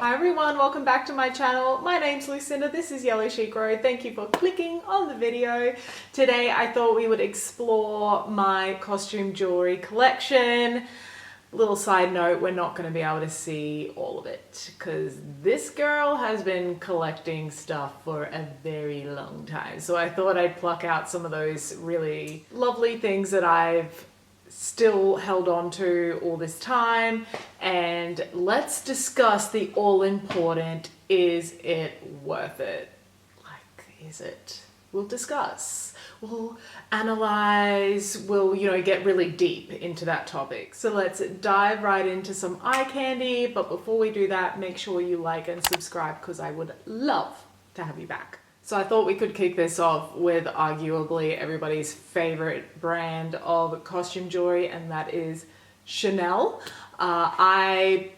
Hi everyone, welcome back to my channel. My name's Lucinda, this is Yellowchicroad. Thank you for clicking on the video. Today I thought we would explore my costume jewelry collection. Little side note, we're not going to be able to see all of it because this girl has been collecting stuff for a very long time. So I thought I'd pluck out some of those really lovely things that I've still held on to all this time, and let's discuss the all-important, is it worth it? Like, is it? We'll discuss, we'll analyze, we'll, get really deep into that topic. So let's dive right into some eye candy, but before we do that, make sure you like and subscribe because I would love to have you back. So I thought we could kick this off with arguably everybody's favorite brand of costume jewelry, and that is Chanel. I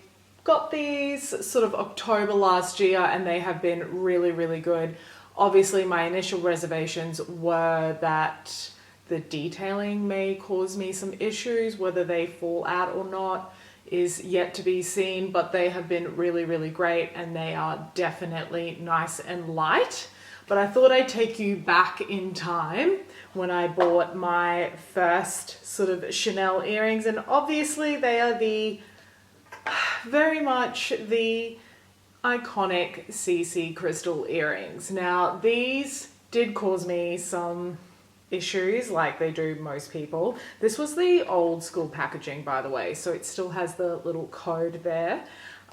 got these sort of October last year and they have been really, really good. Obviously my initial reservations were that the detailing may cause me some issues. Whether they fall out or not is yet to be seen, but they have been really, really great and they are definitely nice and light. But I thought I'd take you back in time when I bought my first sort of Chanel earrings, and obviously they are very much the iconic CC crystal earrings. Now these did cause me some issues like they do most people. This was the old school packaging, by the way, so it still has the little code there.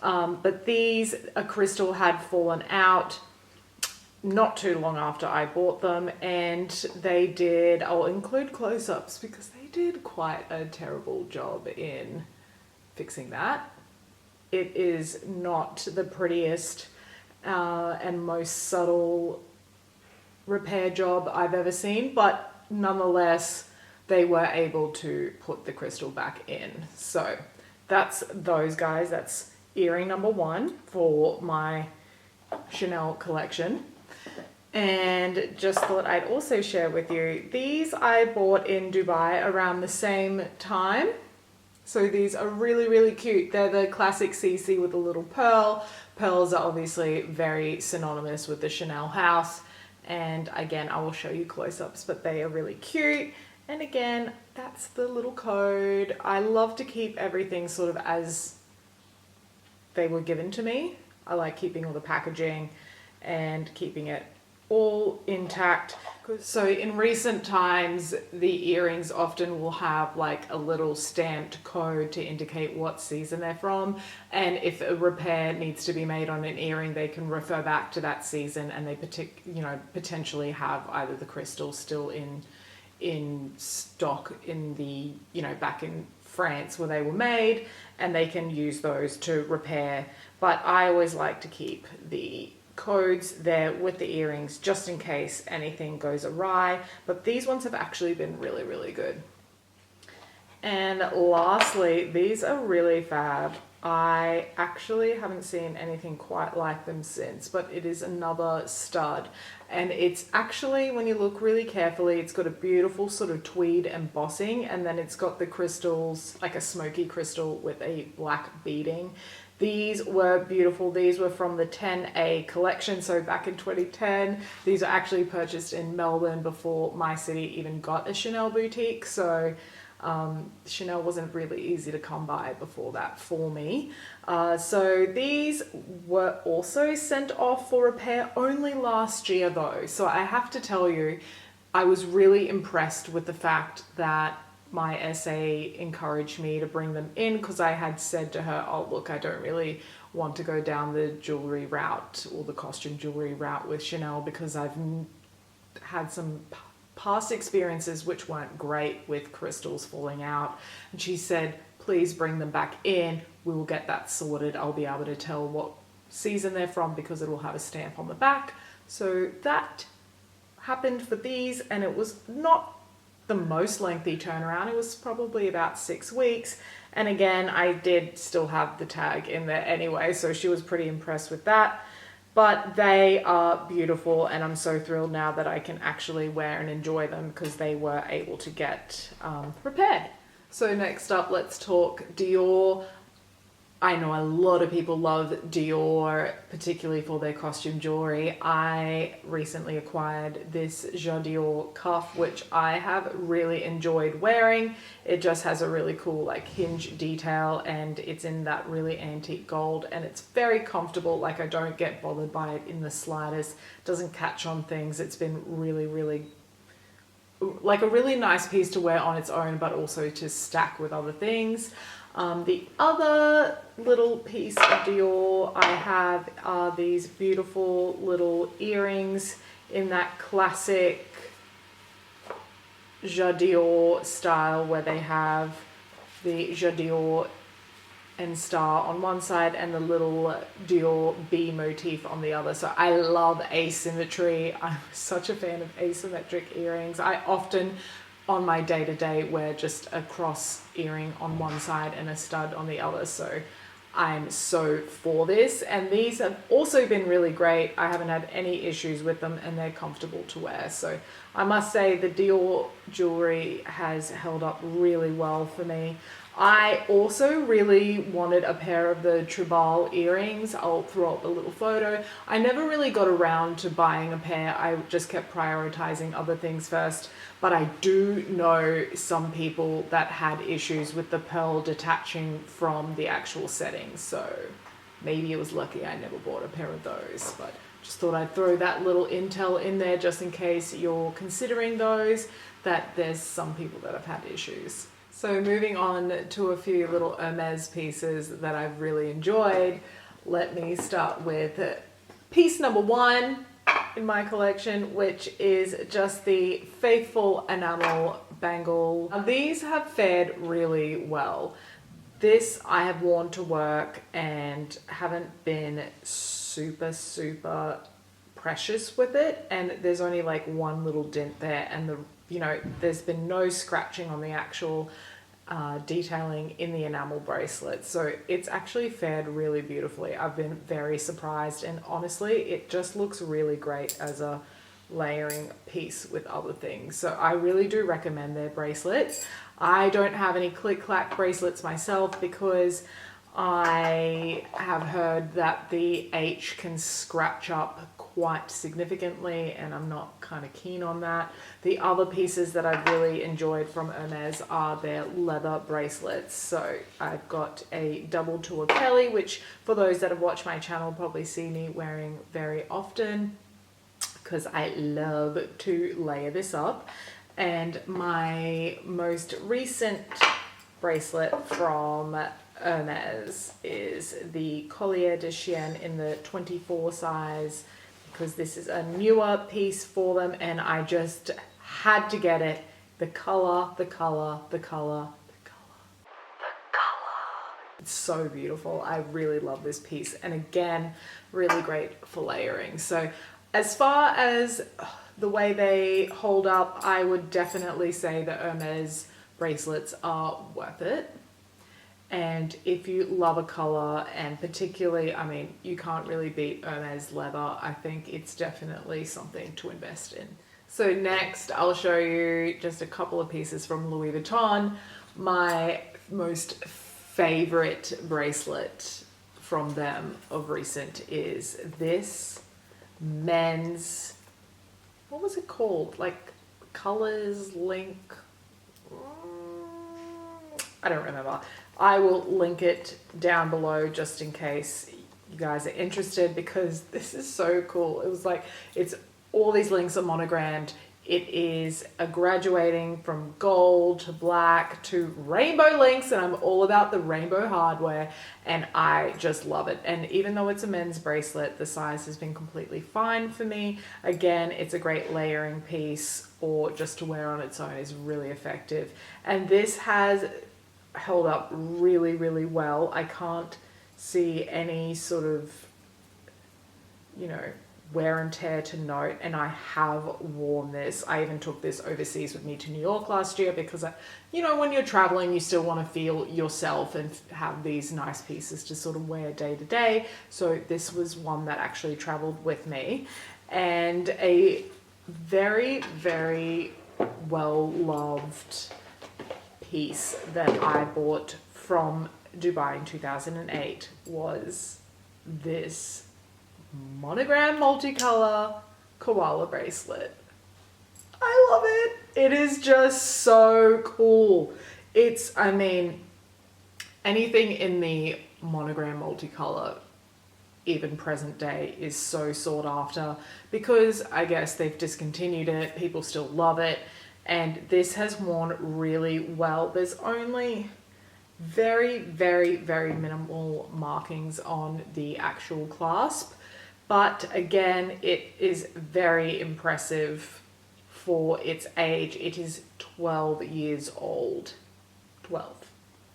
But these, a crystal had fallen out not too long after I bought them, and they did, I'll include close-ups because they did quite a terrible job in fixing that. It is not the prettiest and most subtle repair job I've ever seen, but nonetheless they were able to put the crystal back in. So that's those guys. That's earring number one for my Chanel collection. And just thought I'd also share with you, these I bought in Dubai around the same time. So these are really, really cute. They're the classic CC with a little pearl. Pearls are obviously very synonymous with the Chanel house. And again, I will show you close-ups, but they are really cute. And again, that's the little code. I love to keep everything sort of as they were given to me. I like keeping all the packaging and keeping it all intact. So in recent times, the earrings often will have like a little stamped code to indicate what season they're from. And if a repair needs to be made on an earring, they can refer back to that season, and they potentially have either the crystal still in stock in the, back in France where they were made, and they can use those to repair. But I always like to keep the codes there with the earrings just in case anything goes awry. But these ones have actually been really, really good. And lastly, these are really fab. I actually haven't seen anything quite like them since, but it is another stud. And it's actually, when you look really carefully, it's got a beautiful sort of tweed embossing, and then it's got the crystals, like a smoky crystal with a black beading. These were beautiful. These were from the 10A collection, so back in 2010. These were actually purchased in Melbourne before my city even got a Chanel boutique, so Chanel wasn't really easy to come by before that for me. So these were also sent off for repair only last year though. So I have to tell you, I was really impressed with the fact that my SA encouraged me to bring them in, because I had said to her, oh look, I don't really want to go down the jewelry route or the costume jewelry route with Chanel because I've had some past experiences which weren't great with crystals falling out. And she said, please bring them back in. We will get that sorted. I'll be able to tell what season they're from because it will have a stamp on the back. So that happened for these, and it was not the most lengthy turnaround. It was probably about 6 weeks. And again, I did still have the tag in there anyway, so she was pretty impressed with that. But they are beautiful, and I'm so thrilled now that I can actually wear and enjoy them because they were able to get repaired. So next up, let's talk Dior I know a lot of people love Dior, particularly for their costume jewelry. I recently acquired this J'adior cuff, which I have really enjoyed wearing. It just has a really cool like hinge detail, and it's in that really antique gold, and it's very comfortable. Like, I don't get bothered by it in the slightest. It doesn't catch on things. It's been really, really like a really nice piece to wear on its own, but also to stack with other things. The other little piece of Dior I have are these beautiful little earrings in that classic J'adior style, where they have the J'adior and star on one side and the little Dior bee motif on the other. So I love asymmetry. I'm such a fan of asymmetric earrings. I often on my day-to-day wear just a cross earring on one side and a stud on the other. So I'm so for this, and these have also been really great. I haven't had any issues with them, and they're comfortable to wear. So I must say the Dior jewelry has held up really well for me. I also really wanted a pair of the tribal earrings. I'll throw up a little photo. I never really got around to buying a pair. I just kept prioritizing other things first. But I do know some people that had issues with the pearl detaching from the actual settings. So maybe it was lucky I never bought a pair of those. But just thought I'd throw that little intel in there just in case you're considering those, that there's some people that have had issues. So moving on to a few little Hermes pieces that I've really enjoyed. Let me start with piece number one in my collection, which is just the faithful enamel bangle. Now, these have fared really well. This I have worn to work and haven't been super precious with it, and there's only like one little dent there, and there's been no scratching on the actual detailing in the enamel bracelet. So it's actually fared really beautifully. I've been very surprised, and honestly it just looks really great as a layering piece with other things. So I really do recommend their bracelets. I don't have any click-clack bracelets myself because I have heard that the H can scratch up quite significantly, and I'm not kind of keen on that. The other pieces that I've really enjoyed from Hermes are their leather bracelets. So I've got a double tour Kelly, which for those that have watched my channel probably see me wearing very often because I love to layer this up. And my most recent bracelet from Hermes is the Collier de Chien in the 24 size, because this is a newer piece for them and I just had to get it. The color. It's so beautiful. I really love this piece, and again, really great for layering. So as far as the way they hold up, I would definitely say the Hermes bracelets are worth it. And if you love a color, and particularly, I mean, you can't really beat Hermes leather. I think it's definitely something to invest in. So next, I'll show you just a couple of pieces from Louis Vuitton. My most favorite bracelet from them of recent is this men's, what was it called? Like Colors Link? I don't remember. I will link it down below just in case you guys are interested, because this is so cool. It was like, it's all these links are monogrammed. It is a graduating from gold to black to rainbow links, and I'm all about the rainbow hardware, and I just love it. And even though it's a men's bracelet, the size has been completely fine for me. Again, it's a great layering piece, or just to wear on its own is really effective. And this has held up really well. I can't see any sort of, wear and tear to note, and I have worn this. I even took this overseas with me to New York last year because, when you're traveling, you still want to feel yourself and have these nice pieces to sort of wear day to day. So this was one that actually traveled with me, and a very well loved piece that I bought from Dubai in 2008 was this monogram multicolor koala bracelet. I love it. It is just so cool. It's, I mean, anything in the monogram multicolor, even present day, is so sought after because I guess they've discontinued it. People still love it. And this has worn really well. There's only very, very, very minimal markings on the actual clasp. But again, it is very impressive for its age. It is 12 years old. 12.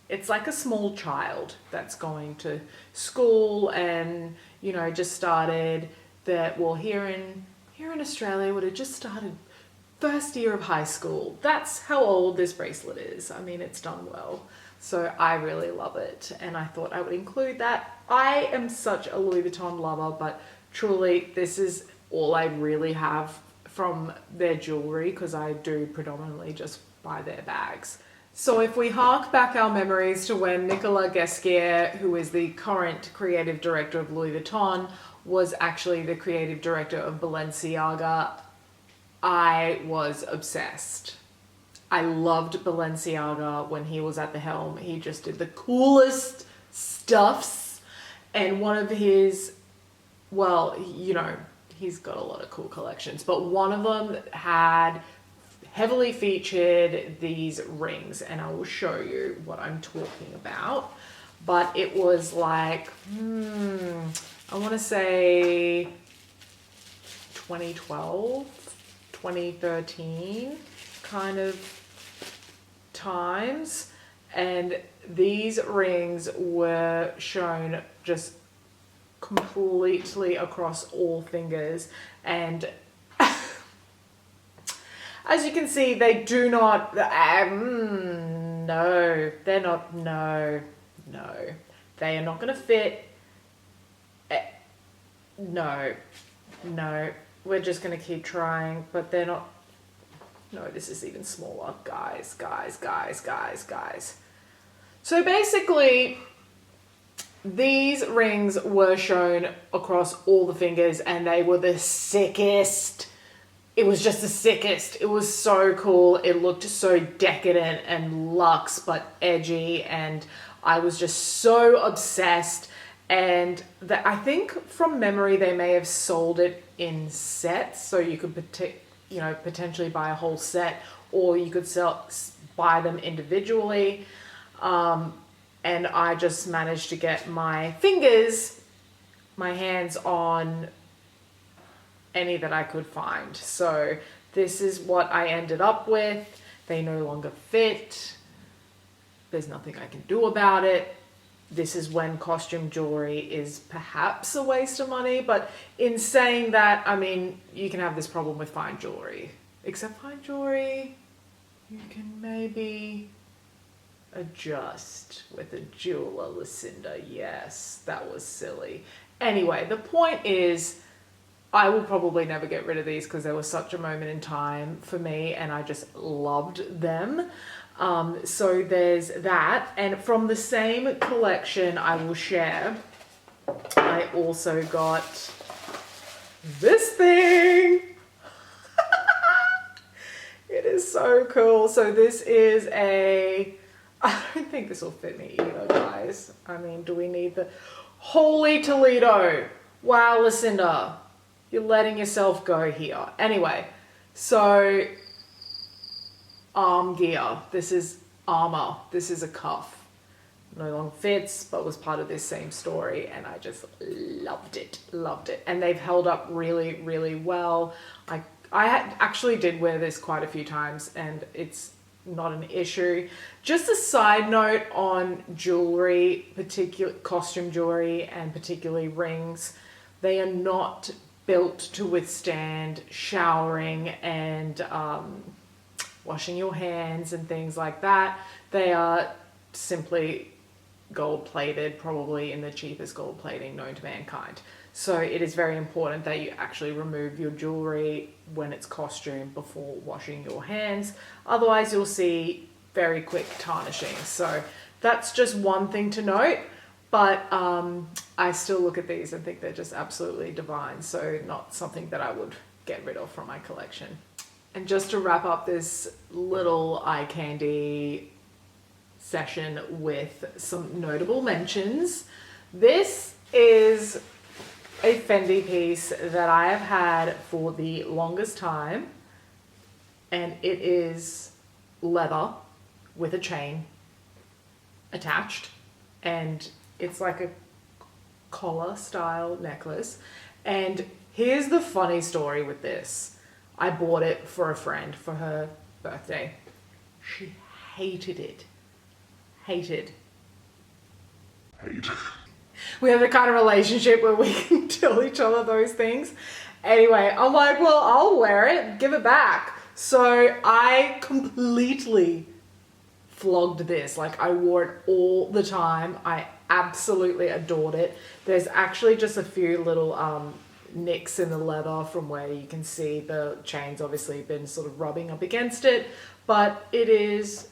It's like a small child that's going to school and, you know, just started that, well, here in Australia would have just started first year of high school. That's how old this bracelet is. I mean, it's done well. So I really love it. And I thought I would include that. I am such a Louis Vuitton lover, but truly this is all I really have from their jewelry because I do predominantly just buy their bags. So if we hark back our memories to when Nicolas Ghesquière, who is the current creative director of Louis Vuitton, was actually the creative director of Balenciaga, I was obsessed. I loved Balenciaga when he was at the helm. He just did the coolest stuffs. And one of his, well, you know, he's got a lot of cool collections, but one of them had heavily featured these rings, and I will show you what I'm talking about. But it was like, I want to say 2012, 2013 kind of times. And these rings were shown just completely across all fingers. And as you can see, they do not, no, they're not, no, they are not going to fit. No, we're just going to keep trying, but they're not, no, this is even smaller, guys. So basically, these rings were shown across all the fingers and they were the sickest. It was just the sickest. It was so cool. It looked so decadent and luxe, but edgy. And I was just so obsessed. And I think from memory, they may have sold it in sets. So you could, potentially buy a whole set, or you could buy them individually. And I just managed to get my hands on any that I could find. So this is what I ended up with. They no longer fit. There's nothing I can do about it. This is when costume jewelry is perhaps a waste of money, but in saying that, I mean, you can have this problem with fine jewelry. Except fine jewelry, you can maybe adjust with a jeweler, Lucinda. Yes, that was silly. Anyway, the point is, I will probably never get rid of these because they were such a moment in time for me and I just loved them. So there's that. And from the same collection I will share, I also got this thing. It is so cool. So this is I don't think this will fit me either, guys. I mean, do we need the Holy Toledo? Wow, Lucinda. You're letting yourself go here. Anyway, so arm gear. This is armor. This is a cuff. No longer fits, but was part of this same story, and I just loved it. And they've held up really, really well. I actually did wear this quite a few times, and it's not an issue. Just a side note on jewelry, costume jewelry, and particularly rings. They are not built to withstand showering and washing your hands and things like that. They are simply gold plated, probably in the cheapest gold plating known to mankind. So it is very important that you actually remove your jewelry when it's costume before washing your hands. Otherwise you'll see very quick tarnishing. So that's just one thing to note. But I still look at these and think they're just absolutely divine. So not something that I would get rid of from my collection. And just to wrap up this little eye candy session with some notable mentions, this is a Fendi piece that I have had for the longest time, and it is leather with a chain attached, and it's like a collar style necklace. And here's the funny story with this. I bought it for a friend for her birthday. She hated it. Hated. Hate. We have the kind of relationship where we can tell each other those things. Anyway, I'm like, well, I'll wear it, give it back. So I completely flogged this. Like, I wore it all the time. I absolutely adored it. There's actually just a few little nicks in the leather from where you can see the chains obviously been sort of rubbing up against it, but it is,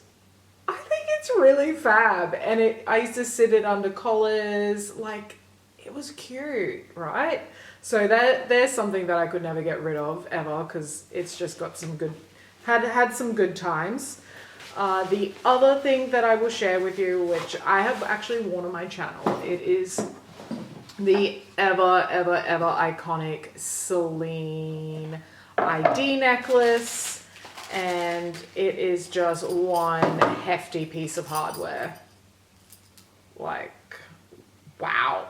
I think it's really fab. And I used to sit it under collars, like, it was cute, right? So there's something that I could never get rid of ever, because it's just got some good, had some good times. The other thing that I will share with you, which I have actually worn on my channel, it is the ever iconic Celine ID necklace, and it is just one hefty piece of hardware. Like, wow.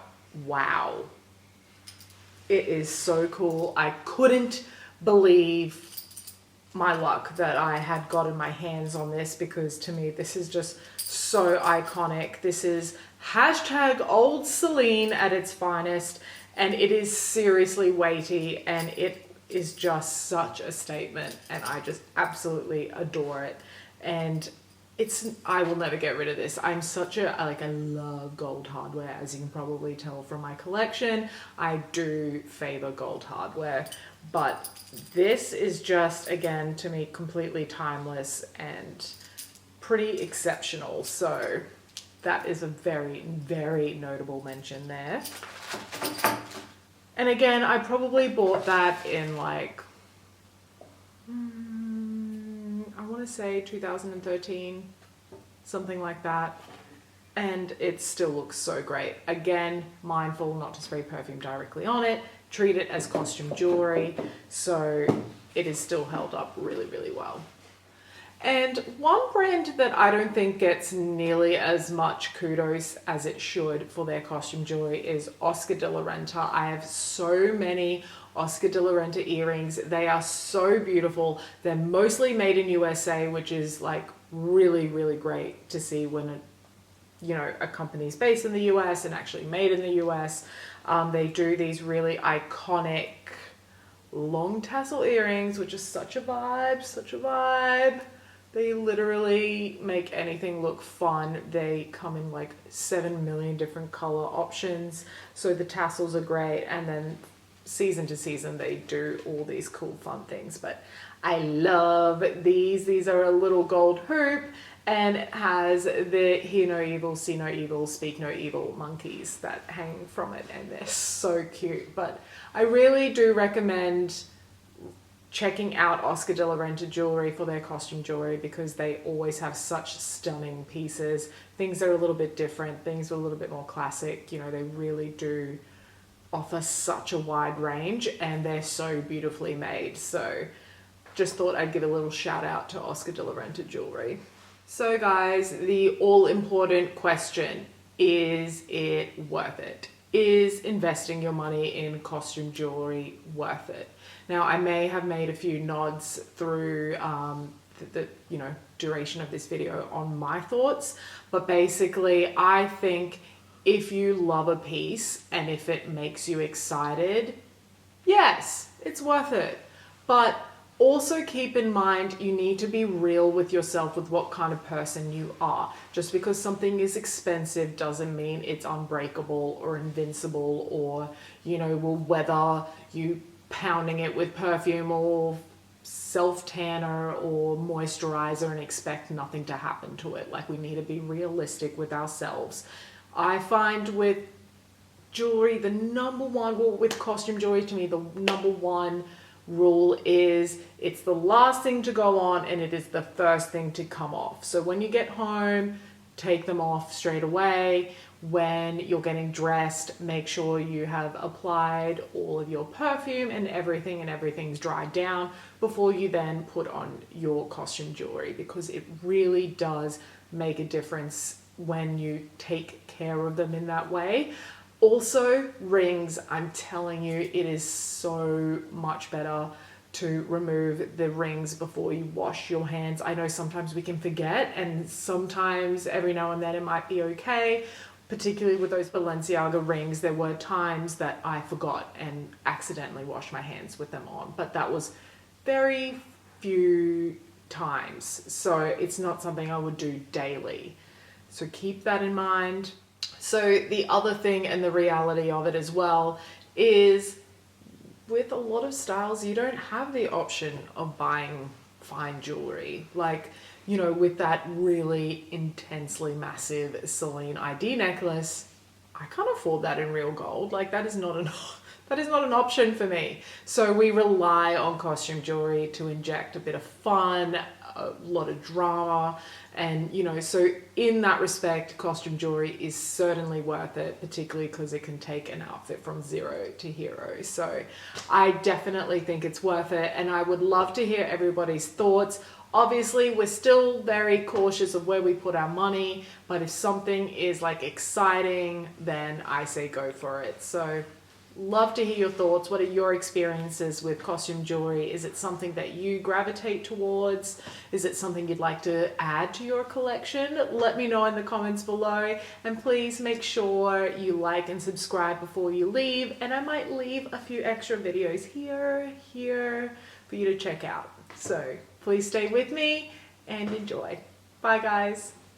It is so cool. I couldn't believe my luck that I had gotten my hands on this, because to me this is just so iconic. This is hashtag old Celine at its finest, and it is seriously weighty, and it is just such a statement, and I just absolutely adore it. And I will never get rid of this. I'm such a, I love gold hardware, as you can probably tell from my collection. I do favor gold hardware, but this is just, again, to me, completely timeless and pretty exceptional. So that is a very notable mention there. And again, I probably bought that in like, I want to say 2013, something like that. And it still looks so great. Again, mindful not to spray perfume directly on it. Treat it as costume jewelry. So it is still held up really well. And one brand that I don't think gets nearly as much kudos as it should for their costume jewelry is Oscar de la Renta. I have so many Oscar de la Renta earrings. They are so beautiful. They're mostly made in USA, which is like really great to see when a company's based in the US and actually made in the US. They do these really iconic long tassel earrings, which is such a vibe. They literally make anything look fun. They come in like 7 million different color options. So the tassels are great. And then season to season, they do all these cool fun things. But I love these. These are a little gold hoop, and it has the hear no evil, see no evil, speak no evil monkeys that hang from it. And they're so cute. But I really do recommend checking out Oscar de la Renta jewelry for their costume jewelry, because they always have such stunning pieces. Things that are a little bit different, things are a little bit more classic. They really do offer such a wide range, and they're so beautifully made. So just thought I'd give a little shout out to Oscar de la Renta jewelry. So guys, the all important question, is it worth it? Is investing your money in costume jewelry worth it? Now, I may have made a few nods through the duration of this video on my thoughts, but basically I think if you love a piece and if it makes you excited, yes, it's worth it. But also keep in mind, you need to be real with yourself with what kind of person you are. Just because something is expensive doesn't mean it's unbreakable or invincible, or will weather you pounding it with perfume or self-tanner or moisturizer and expect nothing to happen to it. Like, we need to be realistic with ourselves. I find with jewelry, the number one, well, with costume jewelry, to me, the number one rule is it's the last thing to go on and it is the first thing to come off. So when you get home, take them off straight away. When you're getting dressed, make sure you have applied all of your perfume and everything's dried down before you then put on your costume jewelry, because it really does make a difference when you take care of them in that way. Also, rings, I'm telling you, it is so much better to remove the rings before you wash your hands. I know sometimes we can forget, and sometimes every now and then it might be okay, particularly with those Balenciaga rings. There were times that I forgot and accidentally washed my hands with them on, but that was very few times. So it's not something I would do daily. So keep that in mind. So the other thing, and the reality of it as well, is with a lot of styles, you don't have the option of buying fine jewelry. Like, you know, with that really intensely massive Celine ID necklace, I can't afford that in real gold. Like, that is not an option for me. So we rely on costume jewelry to inject a bit of fun, a lot of drama, and, you know, so in that respect, costume jewelry is certainly worth it, particularly because it can take an outfit from zero to hero. So I definitely think it's worth it, and I would love to hear everybody's thoughts. Obviously, we're still very cautious of where we put our money, but if something is like exciting, then I say go for it. So love to hear your thoughts. What are your experiences with costume jewelry? Is it something that you gravitate towards? Is it something you'd like to add to your collection? Let me know in the comments below, and please make sure you like and subscribe before you leave, and I might leave a few extra videos here for you to check out. So please stay with me and enjoy. Bye guys.